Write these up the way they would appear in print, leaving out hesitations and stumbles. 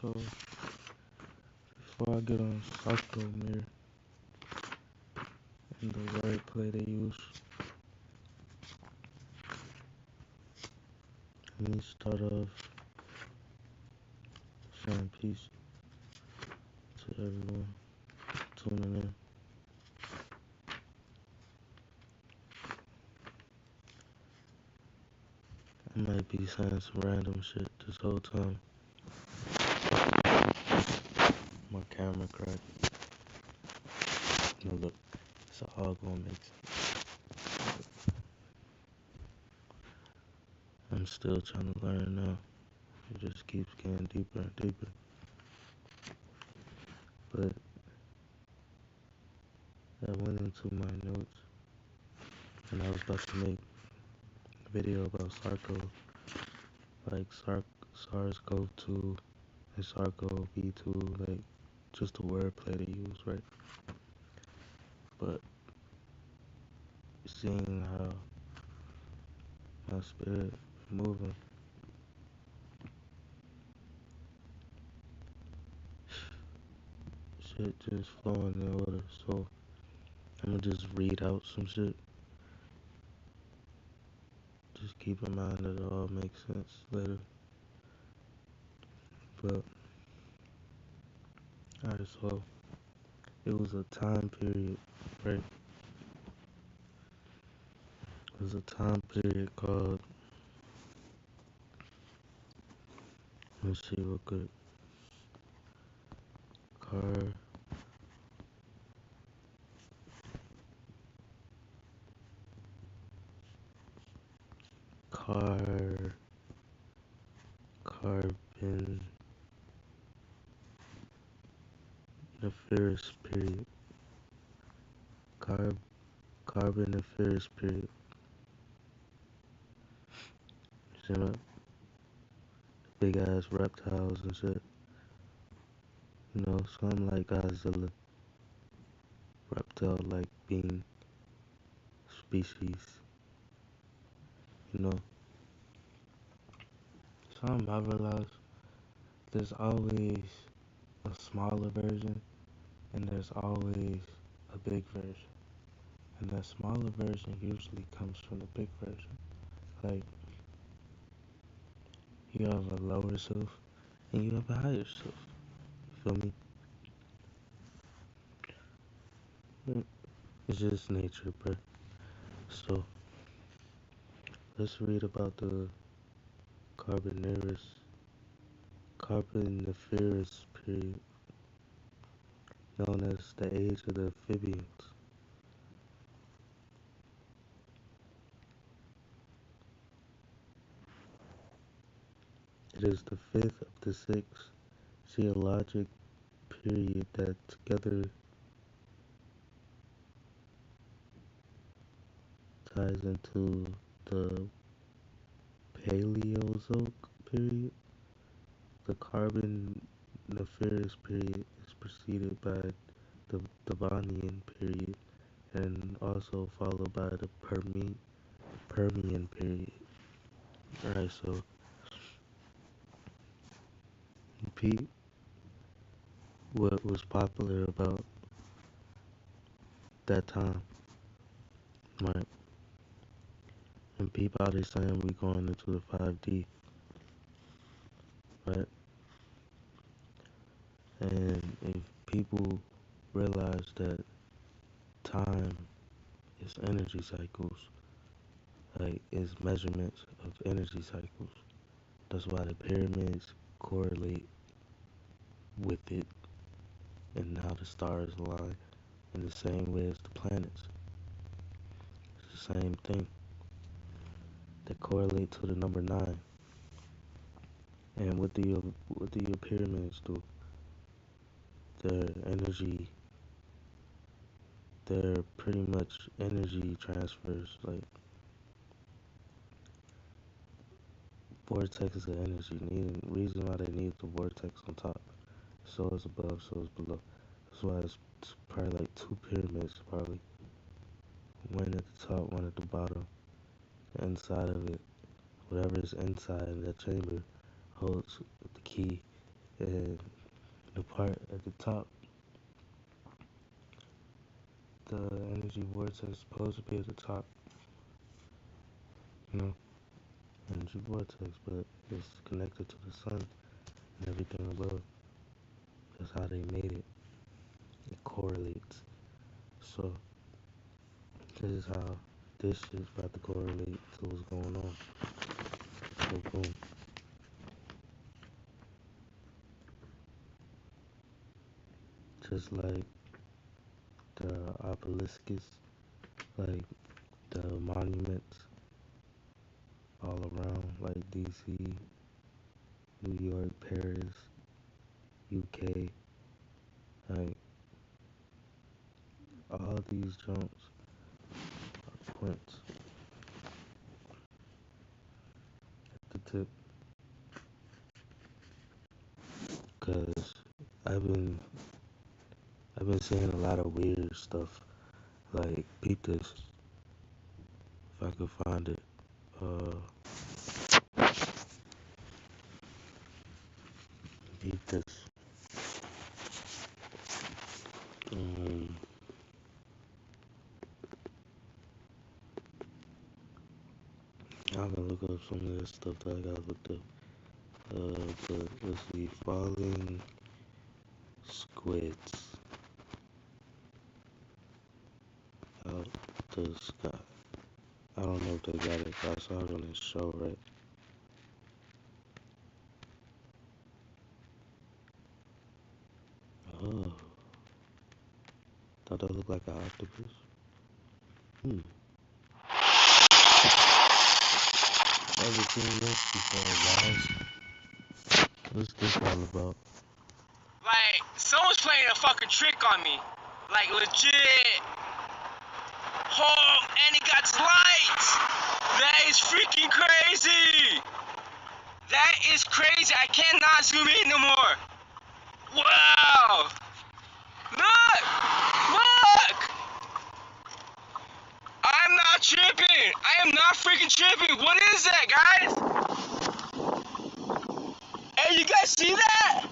So before I get on Sarcomere and the wordplay they use, let me start off saying peace to everyone tuning in. I might be saying some random shit this whole time. My camera cracked. No, look, it's all gonna make sense. I'm still trying to learn now. It just keeps getting deeper and deeper. But I went into my notes and I was about to make a video about Sarco, like SARS-CoV-2 and SARS-CoV-2, like just the wordplay they use, right? But seeing how my spirit moving, shit just flowing in order. So I'm gonna just read out some shit. Just keep in mind that it all makes sense later. But alright, so it was a time period, right? It was a time period called, let's see real quick, Carboniferous period. Carboniferous period. You know, big ass reptiles and shit. You know, something like Godzilla. Reptile like being species. You know. Something I realized, there's always a smaller version and there's always a big version. And that smaller version usually comes from the big version. Like, you have a lower self and you have a higher self. You feel me? It's just nature, bro. So, let's read about the Carboniferous period, known as the age of the amphibians. It is the fifth of the six geologic period that together ties into the Paleozoic period. The Carboniferous period is preceded by the Devonian period and also followed by the Permian period. Alright, so Pete, what was popular about that time, right? And people out there saying we going into the 5D, right? And if people realize that time is energy cycles, like is measurements of energy cycles, that's why the pyramids correlate with it and how the stars align in the same way as the planets. It's the same thing. They correlate to the number 9. And what do your pyramids do? Their energy, they're pretty much energy transfers, like vortexes of energy. Reason why they need the vortex on top. So is above, so is below. That's why it's probably like 2 pyramids, probably. One at the top, one at the bottom. The inside of it, whatever is inside that chamber holds the key And the part at the top, the energy vortex is supposed to be at the top, you know, energy vortex, but it's connected to the sun and everything above. That's how they made it. It correlates. So this is how this shit's about to correlate to what's going on. So boom. Just like the obelisks, like the monuments all around, like DC, New York, Paris, UK, like all these jumps are points at the tip. Cause I've been I've been seeing a lot of weird stuff. Like beat this, if I could find it. Uh, beat this. Um, I'm gonna look up some of this stuff that I got looked up. But let's see, falling squids out the sky. I don't know if they got it, but I saw it on this show, right? Oh, thought that looked like an octopus. Hmm, never seen this before, guys. What's this all about? Like, someone's playing a fucking trick on me. Like, legit. Oh, and he got lights. That is freaking crazy. That is crazy. I cannot zoom in no more. Wow. Look. Look. I'm not tripping. I am not freaking tripping. What is that, guys? Hey, you guys see that?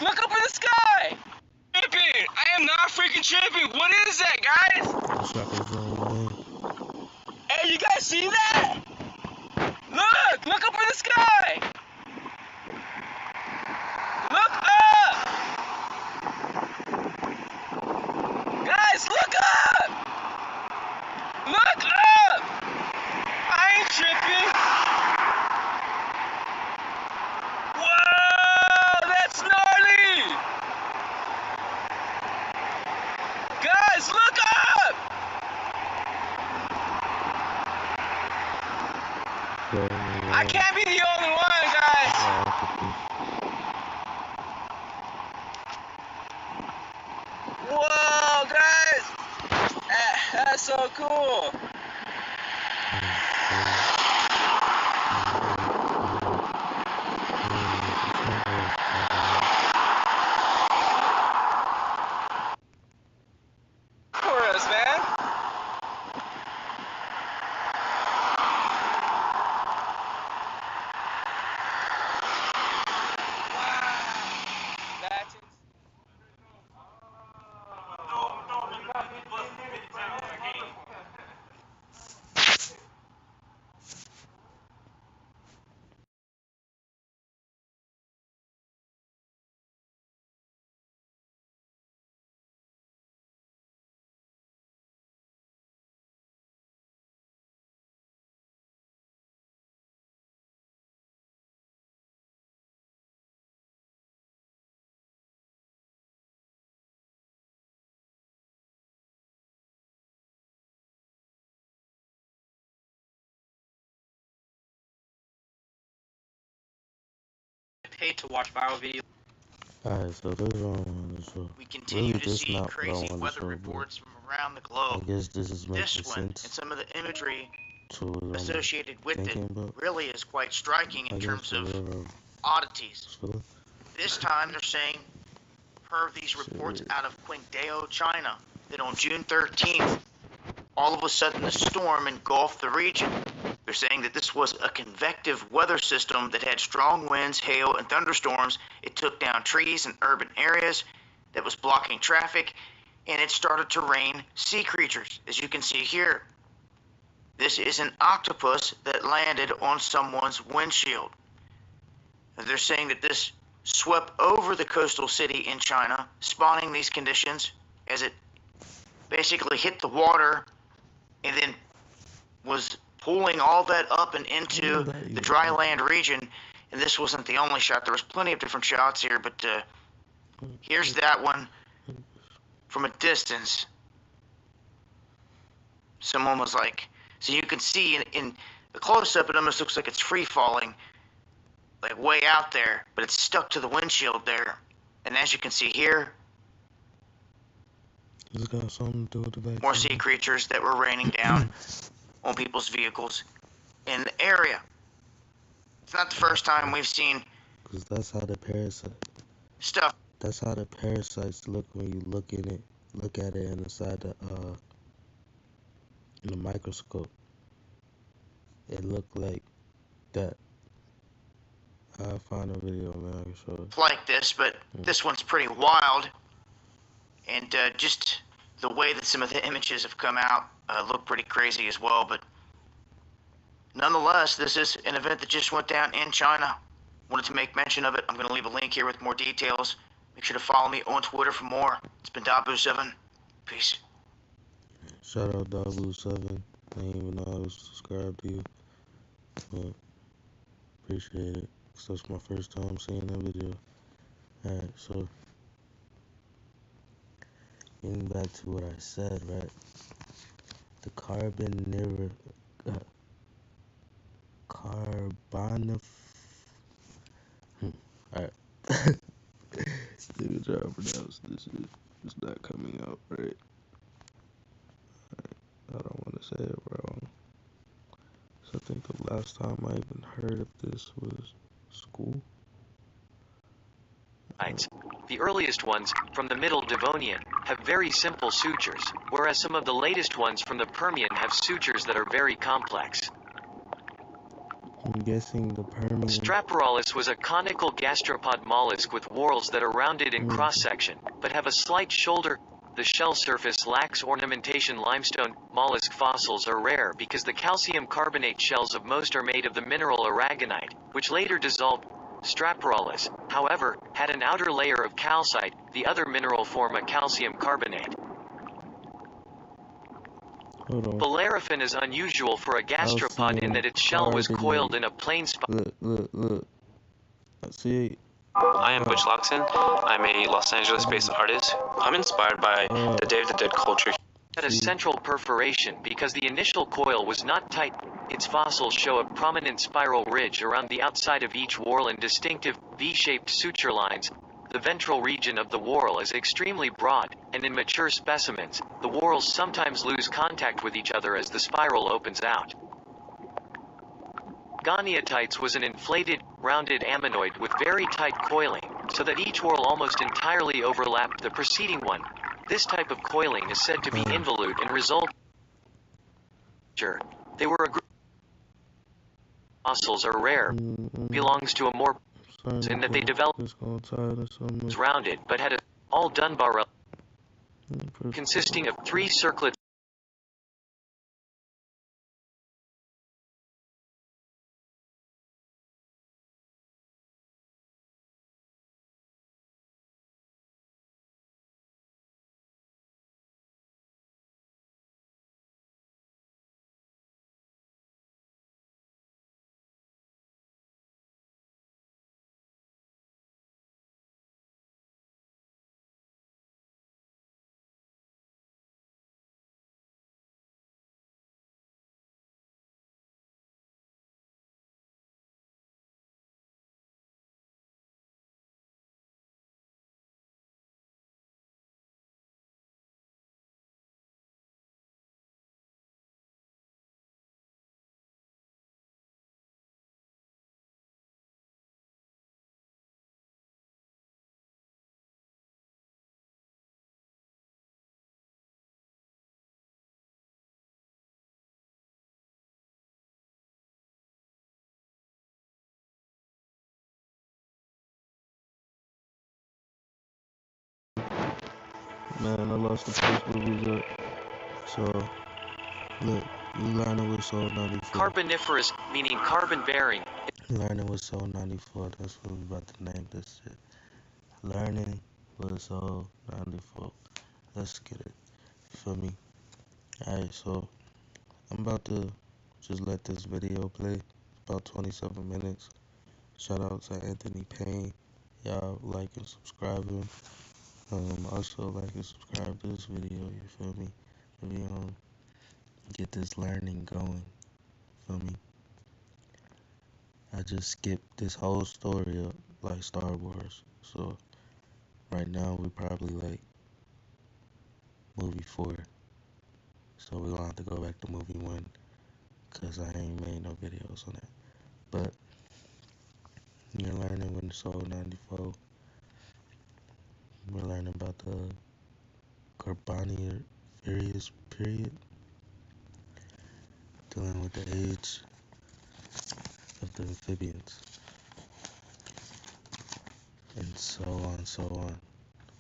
Look up in the sky. Tripping. I am not freaking tripping. What is that, guys? Wish I could zoom in. Hey, you guys see that? Look up in the sky. Look up. Guys, look up. Look up. I ain't tripping. Whoa, that's gnarly. Guys, look up. I can't be the only one, guys. Whoa, guys. That's so cool. For us, man. That's it. Paid to watch viral videos. Alright, so this is what I wanted to show. We continue Really, to this see not what I crazy wanted to weather show, reports from around the I globe. guess this is making This one and sense some of the imagery to what I'm associated with it thinking about. really is quite striking in I guess terms the of railroad. oddities. So, This time they're saying, per these reports shit. out of Qingdao, China, that on June 13th, all of a sudden the storm engulfed the region. They're They're saying that this was a convective weather system that had strong winds, hail, and thunderstorms. It took down trees in urban areas that was blocking traffic, and it started to rain sea creatures, as you can see here. This is an octopus that landed on someone's windshield. They're saying that this swept over the coastal city in China, spawning these conditions as it basically hit the water and then was pulling all that up and into the dry land region. And this wasn't the only shot. There was plenty of different shots here, but here's that one from a distance. Someone was like, so you can see in the close-up, it almost looks like it's free-falling, like way out there, but it's stuck to the windshield there. And as you can see here, It's got something to do with the vaccine. more sea creatures that were raining down on people's vehicles in the area. It's not the first time we've seen Cause that's how the parasite. stuff. That's how the parasites look when you look at it inside the in the microscope. It looked like that. I'll find a video, man. I can show it. Like this, but this one's pretty wild. And just the way that some of the images have come out look pretty crazy as well. But nonetheless, this is an event that just went down in China. Wanted to make mention of it. I'm going to leave a link here with more details. Make sure to follow me on Twitter for more. It's been Dabu7. Peace. Shout out Dabu7. I didn't even know I was subscribed to you. But appreciate it. Cause that's my first time seeing that video. Alright, so getting back to what I said, right? The Alright. Let me try to pronounce this. It's not coming out right. I don't want to say it wrong. So I think the last time I even heard of this was school. The earliest ones, from the Middle Devonian, have very simple sutures, whereas some of the latest ones from the Permian have sutures that are very complex. I'm guessing the Permian. Straporolus was a conical gastropod mollusk with whorls that are rounded in cross-section, but have a slight shoulder. The shell surface lacks ornamentation. Limestone mollusk fossils are rare because the calcium carbonate shells of most are made of the mineral aragonite, which later dissolved. Straporolus, however, had an outer layer of calcite, the other mineral form a calcium carbonate. Hold on. Bellerophon is unusual for a gastropod in that its shell was coiled in a plain spot. Look. See. I am Butch Loxon. I'm a Los Angeles-based artist. I'm inspired by the Day of the Dead culture. Had a central perforation because the initial coil was not tight. Its fossils show a prominent spiral ridge around the outside of each whorl and distinctive V-shaped suture lines. The ventral region of the whorl is extremely broad, and in mature specimens, the whorls sometimes lose contact with each other as the spiral opens out. Goniotites was an inflated, rounded ammonoid with very tight coiling, so that each whorl almost entirely overlapped the preceding one. This type of coiling is said to be involute and result. They were a group. Fossils are rare. Belongs to a more in that they developed rounded but had a all Dunbar consisting of 3 circlets. Man, I lost the place where we was at. So, look, we learning with Soul 94. Carboniferous, meaning carbon-bearing. Learning with Soul 94. That's what we about to name this shit. Learning with Soul 94. Let's get it. You feel me? Alright, so I'm about to just let this video play. About 27 minutes. Shout out to Anthony Payne. Y'all like and subscribe him. Also like and subscribe to this video, you feel me? We get this learning going, feel me? I just skipped this whole story up like Star Wars. So right now we probably like movie 4. So we're gonna have to go back to movie 1 because I ain't made no videos on that. But you're learning with Soul 94. We're learning about the Carboniferous period, dealing with the age of the amphibians, and so on, so on.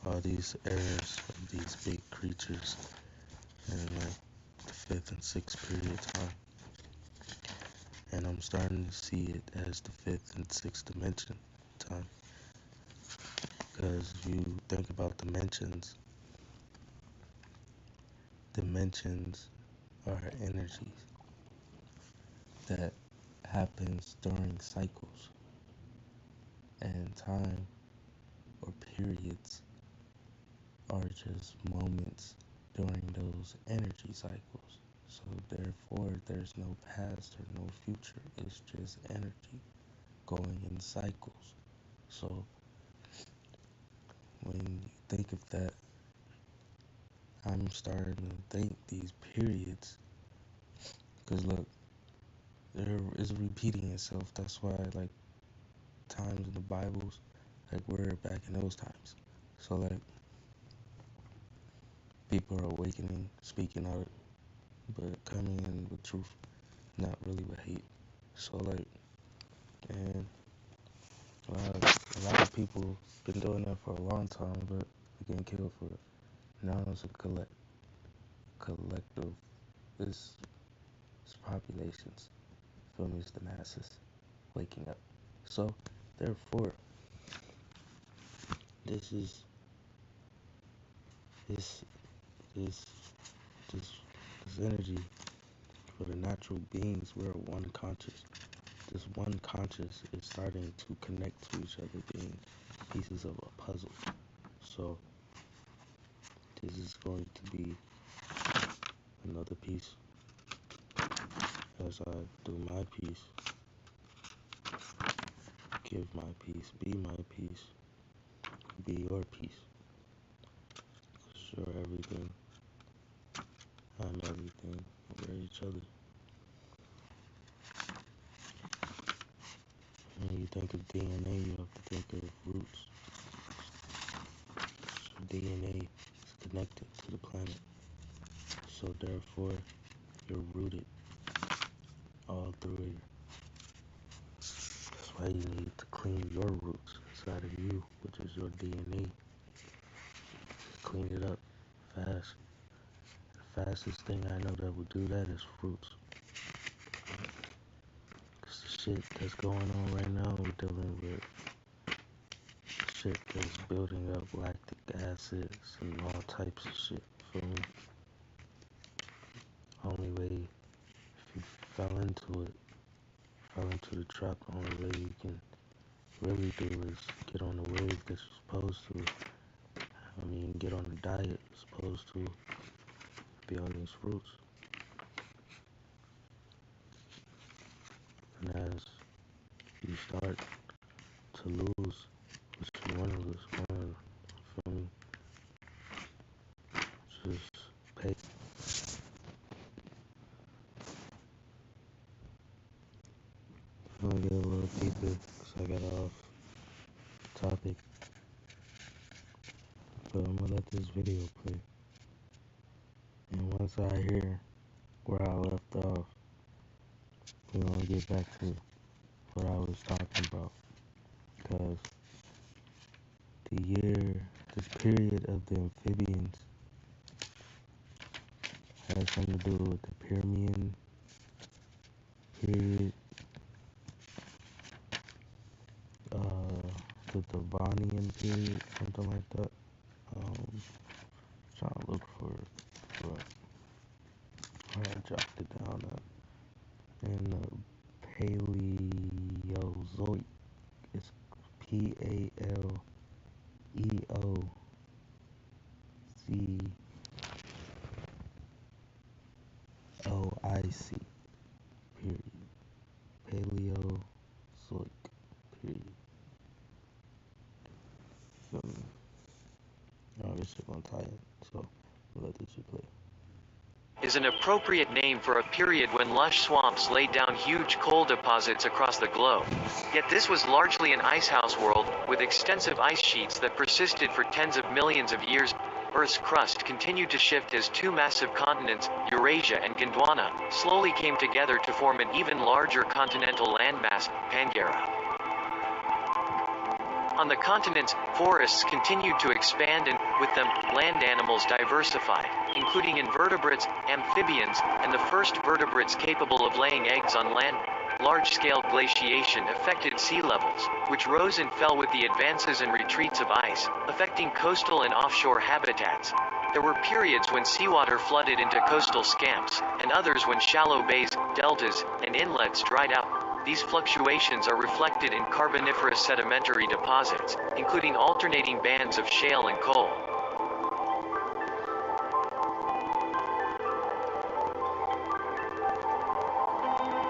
All these eras of these big creatures in like the 5th and 6th period time. And I'm starting to see it as the 5th and 6th dimension time. Because if you think about dimensions are energies that happens during cycles, and time or periods are just moments during those energy cycles. So therefore there's no past or no future. It's just energy going in cycles. So when you think of that, I'm starting to think these periods, because look, there is repeating itself. That's why like times in the Bibles, like we're back in those times. So like people are awakening, speaking out, but coming in with truth, not really with hate. So like, and a lot of people been doing that for a long time, but they're getting killed for it. Now it's a collective. It's populations. Feel me? It's the masses waking up. So therefore, this is this this this energy for the natural beings. We're one conscious. This one conscious is starting to connect to each other, being pieces of a puzzle. So this is going to be another piece. As I do my piece, give my piece, be my piece, be your piece. You're everything, I'm everything, we're each other. When you think of DNA, you have to think of roots. So DNA is connected to the planet. So therefore, you're rooted all through it. That's why you need to clean your roots inside of you, which is your DNA. Clean it up fast. The fastest thing I know that will do that is fruits. Cause the shit that's going on right now, we're dealing with shit that's building up lactic acids and all types of shit. Feel me? Only way, if you fell into the trap, the only way you can really do is get on the wave that you're supposed to. I mean, get on the diet you're supposed to be on these fruits. And as you start to lose what you want to lose, feel me? Just pay. I'm gonna get a little deeper because I got off topic. But I'm gonna let this video play. And once I hear where I left off, we're gonna get back to what I was talking about. Because the year this period of the amphibians has something to do with the Permian period, the Devonian period, something like that. Trying to look for it, but I jotted it down. And the Paleozoic is Paleozoic period. Paleozoic period. I guess it's gonna tie in, so we'll let this shit play. Is an appropriate name for a period when lush swamps laid down huge coal deposits across the globe. Yet this was largely an icehouse world, with extensive ice sheets that persisted for tens of millions of years. Earth's crust continued to shift as two massive continents, Eurasia and Gondwana, slowly came together to form an even larger continental landmass, Pangaea. On the continents, forests continued to expand and, with them, land animals diversified, including invertebrates, amphibians, and the first vertebrates capable of laying eggs on land. Large-scale glaciation affected sea levels, which rose and fell with the advances and retreats of ice, affecting coastal and offshore habitats. There were periods when seawater flooded into coastal scamps, and others when shallow bays, deltas, and inlets dried out. These fluctuations are reflected in Carboniferous sedimentary deposits, including alternating bands of shale and coal.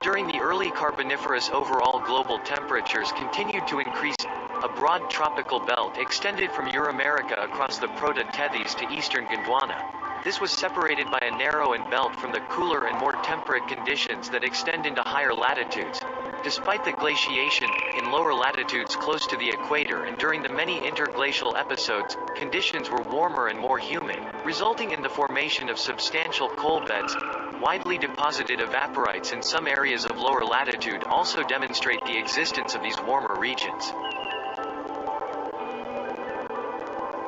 During the early Carboniferous, overall global temperatures continued to increase. A broad tropical belt extended from Euramerica across the Proto-Tethys to eastern Gondwana. This was separated by a narrow belt from the cooler and more temperate conditions that extend into higher latitudes. Despite the glaciation, in lower latitudes close to the equator and during the many interglacial episodes, conditions were warmer and more humid, resulting in the formation of substantial coal beds. Widely deposited evaporites in some areas of lower latitude also demonstrate the existence of these warmer regions.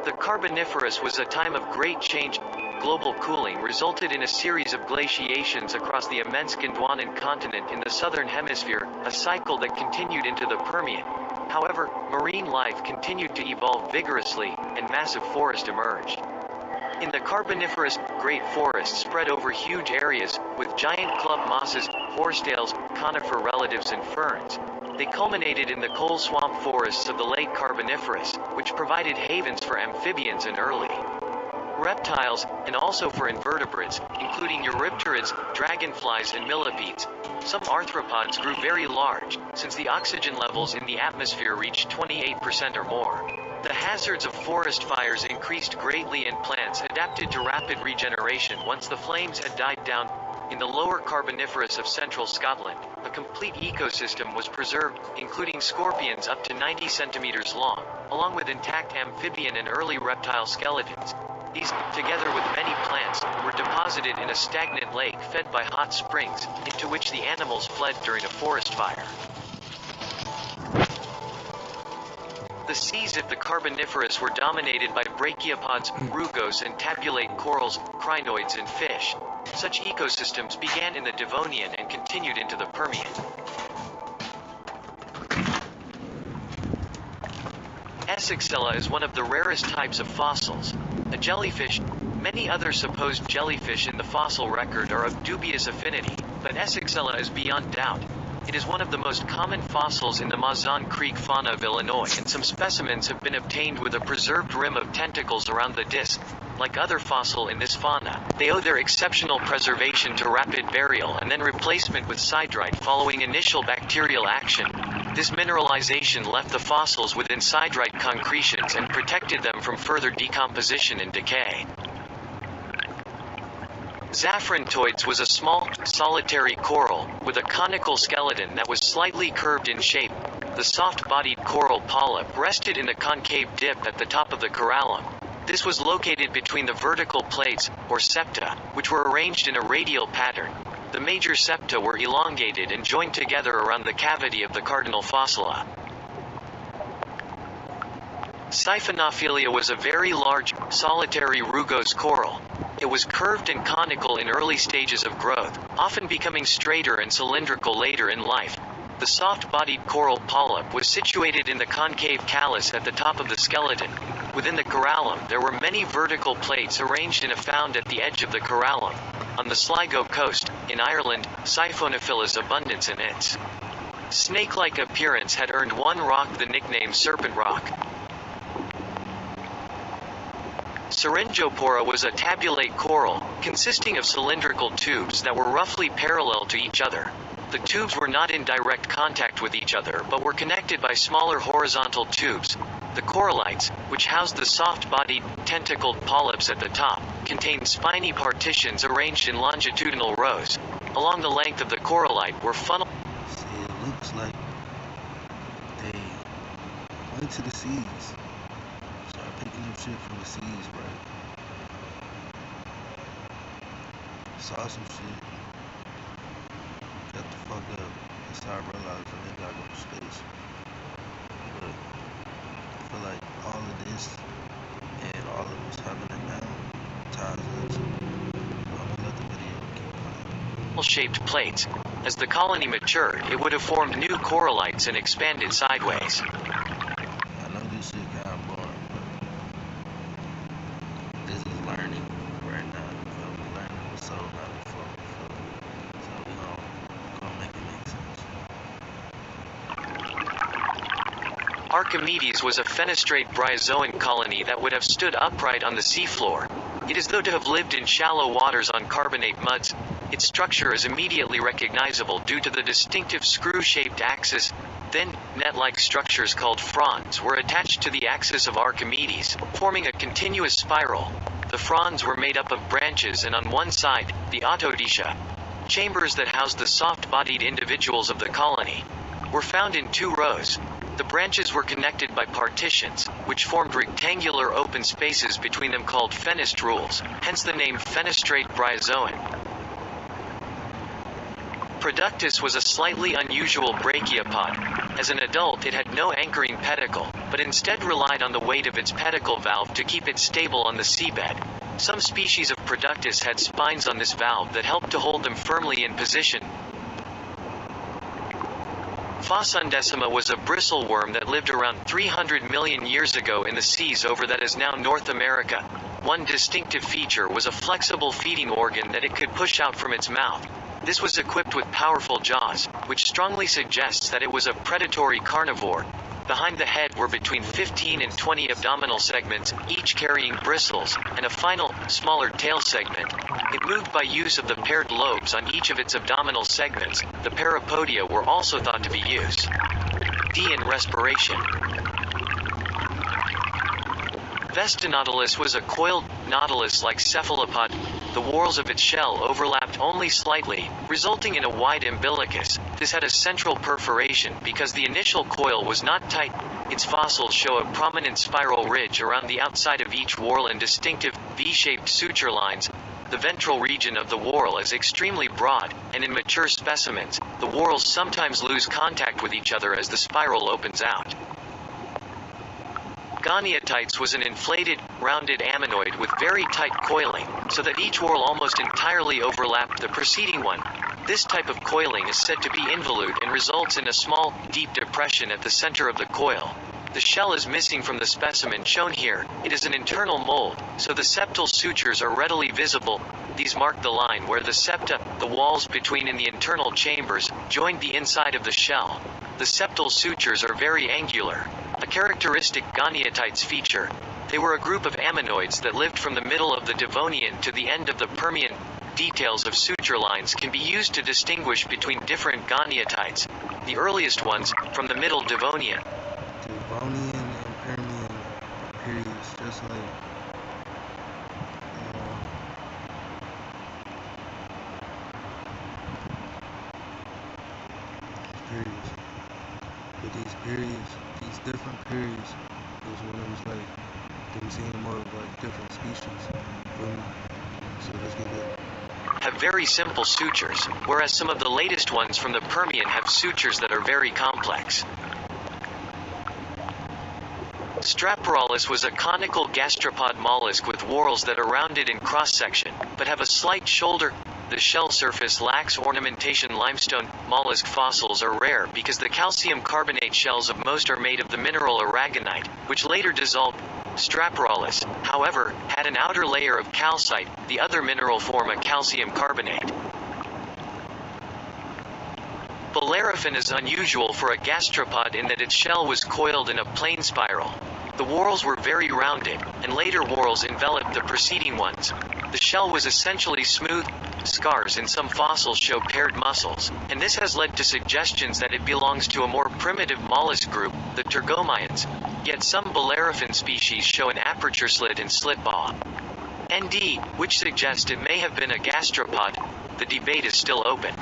The Carboniferous was a time of great change. Global cooling resulted in a series of glaciations across the immense Gondwanan continent in the southern hemisphere, a cycle that continued into the Permian. However, marine life continued to evolve vigorously, and massive forest emerged. In the Carboniferous, great forests spread over huge areas, with giant club mosses, horsetails, conifer relatives and ferns. They culminated in the coal swamp forests of the late Carboniferous, which provided havens for amphibians and early reptiles, and also for invertebrates, including eurypterids, dragonflies and millipedes. Some arthropods grew very large, since the oxygen levels in the atmosphere reached 28% or more. The hazards of forest fires increased greatly and plants adapted to rapid regeneration once the flames had died down. In the lower Carboniferous of central Scotland, a complete ecosystem was preserved, including scorpions up to 90 centimeters long, along with intact amphibian and early reptile skeletons. These, together with many plants, were deposited in a stagnant lake fed by hot springs, into which the animals fled during a forest fire. The seas of the Carboniferous were dominated by brachiopods, rugose and tabulate corals, crinoids and fish. Such ecosystems began in the Devonian and continued into the Permian. Essexella is one of the rarest types of fossils. A jellyfish. Many other supposed jellyfish in the fossil record are of dubious affinity, but Essexella is beyond doubt. It is one of the most common fossils in the Mazon Creek fauna of Illinois, and some specimens have been obtained with a preserved rim of tentacles around the disc. Like other fossil in this fauna, they owe their exceptional preservation to rapid burial and then replacement with sidrite following initial bacterial action. This mineralization left the fossils within sidrite concretions and protected them from further decomposition and decay. Zaphrantoids was a small, solitary coral, with a conical skeleton that was slightly curved in shape. The soft-bodied coral polyp rested in a concave dip at the top of the corallum. This was located between the vertical plates, or septa, which were arranged in a radial pattern. The major septa were elongated and joined together around the cavity of the cardinal fossila. Siphonophilia was a very large, solitary rugose coral. It was curved and conical in early stages of growth, often becoming straighter and cylindrical later in life. The soft-bodied coral polyp was situated in the concave callus at the top of the skeleton. Within the corallum, there were many vertical plates arranged in a found at the edge of the corallum. On the Sligo coast, in Ireland, Siphonophila's abundance in its snake-like appearance had earned one rock the nickname Serpent Rock. Syringopora was a tabulate coral, consisting of cylindrical tubes that were roughly parallel to each other. The tubes were not in direct contact with each other but were connected by smaller horizontal tubes. The corallites, which housed the soft-bodied, tentacled polyps at the top, contained spiny partitions arranged in longitudinal rows. Along the length of the corallite were funnel. See, it looks like they went to the seas. Started picking up shit from the seas, right? Saw some shit. Got the fuck up and started realizing they gotta go to space. But I feel like all of this and all of what's happening now ties into. I'm gonna let the video keep playing. Shaped plates. As the colony matured, it would have formed new corallites and expanded sideways. I know this shit kinda boring, but this is learning right now. You feel me? Learning what's so not before. So we gonna make it make sense. Archimedes was a fenestrate bryozoan colony that would have stood upright on the seafloor. It is thought to have lived in shallow waters on carbonate muds. Its structure is immediately recognizable due to the distinctive screw-shaped axis. Thin, net-like structures called fronds were attached to the axis of Archimedes, forming a continuous spiral. The fronds were made up of branches and on one side, the autodicia, chambers that housed the soft-bodied individuals of the colony, were found in 2 rows. The branches were connected by partitions, which formed rectangular open spaces between them called fenestrules, hence the name fenestrate bryozoan. Productus was a slightly unusual brachiopod. As an adult, it had no anchoring pedicle, but instead relied on the weight of its pedicle valve to keep it stable on the seabed. Some species of Productus had spines on this valve that helped to hold them firmly in position. Fossundecima was a bristleworm that lived around 300 million years ago in the seas over that is now North America. One distinctive feature was a flexible feeding organ that it could push out from its mouth. This was equipped with powerful jaws, which strongly suggests that it was a predatory carnivore. Behind the head were between 15 and 20 abdominal segments, each carrying bristles, and a final, smaller tail segment. It moved by use of the paired lobes on each of its abdominal segments. The parapodia were also thought to be used. D in respiration. Vestinautilus was a coiled, nautilus-like cephalopod. The whorls of its shell overlapped only slightly, resulting in a wide umbilicus. This had a central perforation because the initial coil was not tight. Its fossils show a prominent spiral ridge around the outside of each whorl and distinctive, V-shaped suture lines. The ventral region of the whorl is extremely broad, and in mature specimens, the whorls sometimes lose contact with each other as the spiral opens out. Goniotites was an inflated, rounded ammonoid with very tight coiling, so that each whorl almost entirely overlapped the preceding one. This type of coiling is said to be involute and results in a small, deep depression at the center of the coil. The shell is missing from the specimen shown here. It is an internal mold, so the septal sutures are readily visible. These mark the line where the septa, the walls between in the internal chambers, joined the inside of the shell. The septal sutures are very angular, a characteristic Goniotites feature. They were a group of ammonoids that lived from the middle of the Devonian to the end of the Permian. Details of suture lines can be used to distinguish between different Goniotites. The earliest ones, from the Middle Devonian. Devonian and Permian periods, just like periods. But these periods, these different periods, is when it was like them seeing more of like different species. Feel me? So let's get it. Have very simple sutures, whereas some of the latest ones from the Permian have sutures that are very complex. Straporolus was a conical gastropod mollusk with whorls that are rounded in cross-section, but have a slight shoulder. The shell surface lacks ornamentation. Limestone mollusk fossils are rare because the calcium carbonate shells of most are made of the mineral aragonite, which later dissolved. Straporolus, however, had an outer layer of calcite, the other mineral form a calcium carbonate. Bellerophon is unusual for a gastropod in that its shell was coiled in a plane spiral. The whorls were very rounded, and later whorls enveloped the preceding ones. The shell was essentially smooth. Scars in some fossils show paired muscles, and this has led to suggestions that it belongs to a more primitive mollusk group, the Turgomians. Yet some Bellerophon species show an aperture slit and slit paw. ND, which suggests it may have been a gastropod. The debate is still open.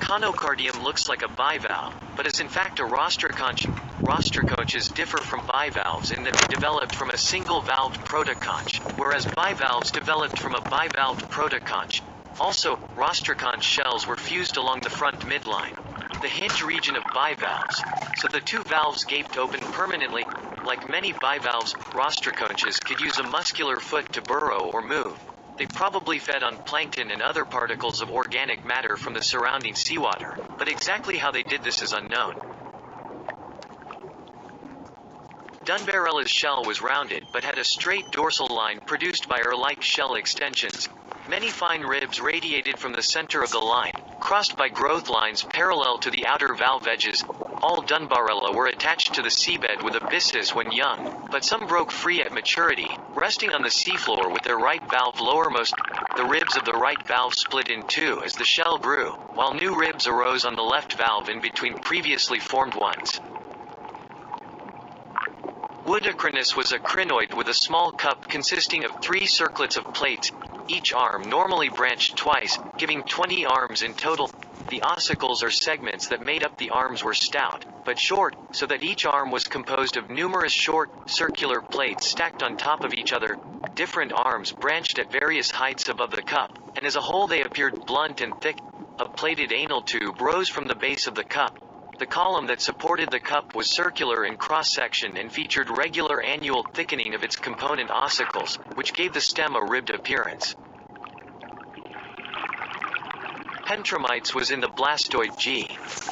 Conocardium looks like a bivalve, but is in fact a rostraconch. Rostraconches differ from bivalves in that they developed from a single-valved protoconch, whereas bivalves developed from a bivalved protoconch. Also, rostraconch shells were fused along the front midline, the hinge region of bivalves, so the two valves gaped open permanently. Like many bivalves, rostraconches could use a muscular foot to burrow or move. They probably fed on plankton and other particles of organic matter from the surrounding seawater, but exactly how they did this is unknown. Dunbarella's shell was rounded but had a straight dorsal line produced by ear-like shell extensions. Many fine ribs radiated from the center of the line, crossed by growth lines parallel to the outer valve edges. All Dunbarella were attached to the seabed with abysses when young, but some broke free at maturity, resting on the seafloor with their right valve lowermost. The ribs of the right valve split in two as the shell grew, while new ribs arose on the left valve in between previously formed ones. Woodacrinus was a crinoid with a small cup consisting of 3 circlets of plates, each arm normally branched twice, giving 20 arms in total. The ossicles or segments that made up the arms were stout, but short, so that each arm was composed of numerous short, circular plates stacked on top of each other. Different arms branched at various heights above the cup, and as a whole they appeared blunt and thick. A plated anal tube rose from the base of the cup. The column that supported the cup was circular in cross-section and featured regular annual thickening of its component ossicles, which gave the stem a ribbed appearance. Pentromites was in the blastoid G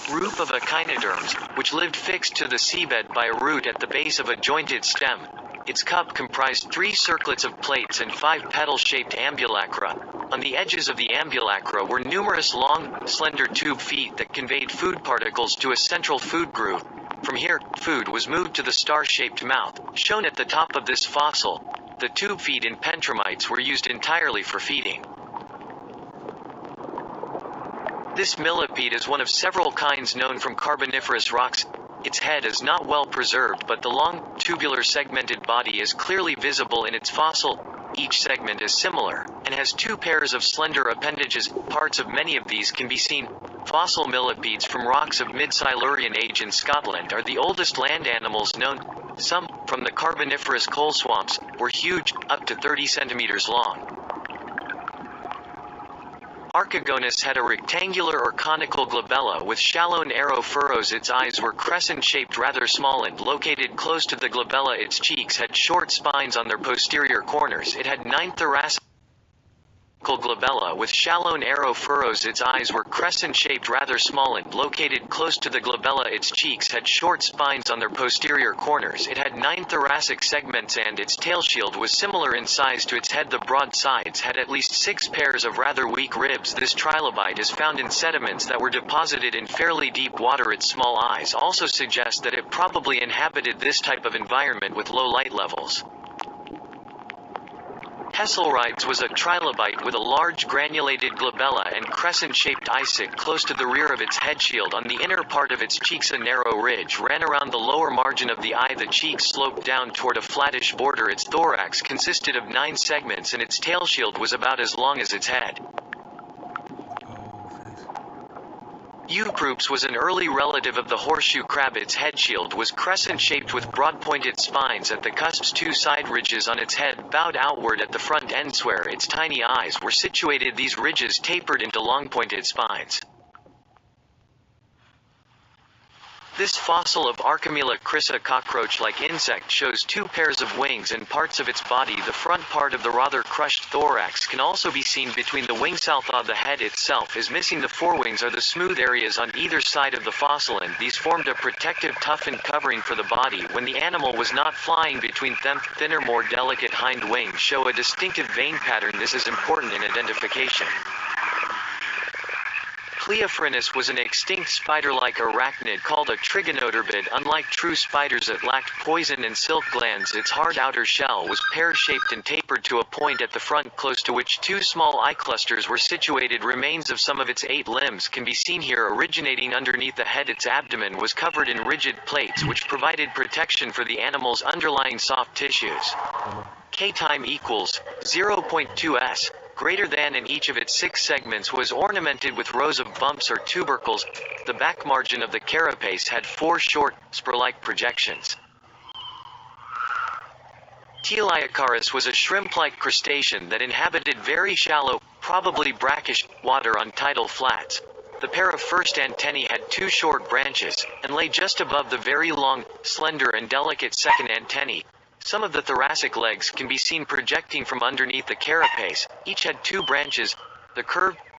group of echinoderms, which lived fixed to the seabed by a root at the base of a jointed stem. Its cup comprised 3 circlets of plates and 5 petal-shaped ambulacra. On the edges of the ambulacra were numerous long, slender tube feet that conveyed food particles to a central food groove. From here, food was moved to the star-shaped mouth, shown at the top of this fossil. The tube feet in pentromites were used entirely for feeding. This millipede is one of several kinds known from Carboniferous rocks. Its head is not well preserved, but the long, tubular segmented body is clearly visible in its fossil. Each segment is similar, and has 2 pairs of slender appendages. Parts of many of these can be seen. Fossil millipedes from rocks of mid-Silurian age in Scotland are the oldest land animals known. Some, from the Carboniferous coal swamps, were huge, up to 30 centimeters long. Archegonus had a rectangular or conical glabella with shallow narrow furrows. Its eyes were crescent-shaped, rather small and located close to the glabella. Its cheeks had short spines on their posterior corners. It had 9 thoracic glabella with shallow narrow furrows. Its eyes were crescent-shaped, rather small and located close to the glabella. Its cheeks had short spines on their posterior corners. It had 9 thoracic segments and its tail shield was similar in size to its head. The broad sides had at least 6 pairs of rather weak ribs. This trilobite is found in sediments that were deposited in fairly deep water. Its small eyes also suggest that it probably inhabited this type of environment with low light levels. Hesselrites was a trilobite with a large granulated glabella and crescent-shaped icic close to the rear of its head shield. On the inner part of its cheeks a narrow ridge ran around the lower margin of the eye. The cheeks sloped down toward a flattish border. Its thorax consisted of 9 segments and its tail shield was about as long as its head. Euproops was an early relative of the horseshoe crab. Its head shield was crescent-shaped with broad-pointed spines at the cusps. 2 side ridges on its head bowed outward at the front ends where its tiny eyes were situated. These ridges tapered into long-pointed spines. This fossil of Archimela cryst, a cockroach-like insect, shows two pairs of wings and parts of its body. The front part of the rather crushed thorax can also be seen between the wings. South of the head itself is missing. The forewings are the smooth areas on either side of the fossil, and these formed a protective toughened covering for the body when the animal was not flying between them. Thinner, more delicate hind wings show a distinctive vein pattern. This is important in identification. Cleophrenus was an extinct spider-like arachnid called a trigonoturbid. Unlike true spiders, it lacked poison and silk glands. Its hard outer shell was pear-shaped and tapered to a point at the front, close to which two small eye clusters were situated. Remains of some of its 8 limbs can be seen here. Originating underneath the head, its abdomen was covered in rigid plates which provided protection for the animal's underlying soft tissues. K time equals 0.2s. Greater than, and each of its 6 segments was ornamented with rows of bumps or tubercles. The back margin of the carapace had 4 short, spur-like projections. Teleiocaris was a shrimp-like crustacean that inhabited very shallow, probably brackish, water on tidal flats. The pair of first antennae had 2 short branches, and lay just above the very long, slender and delicate second antennae. Some of the thoracic legs can be seen projecting from underneath the carapace. Each had 2 branches. The curved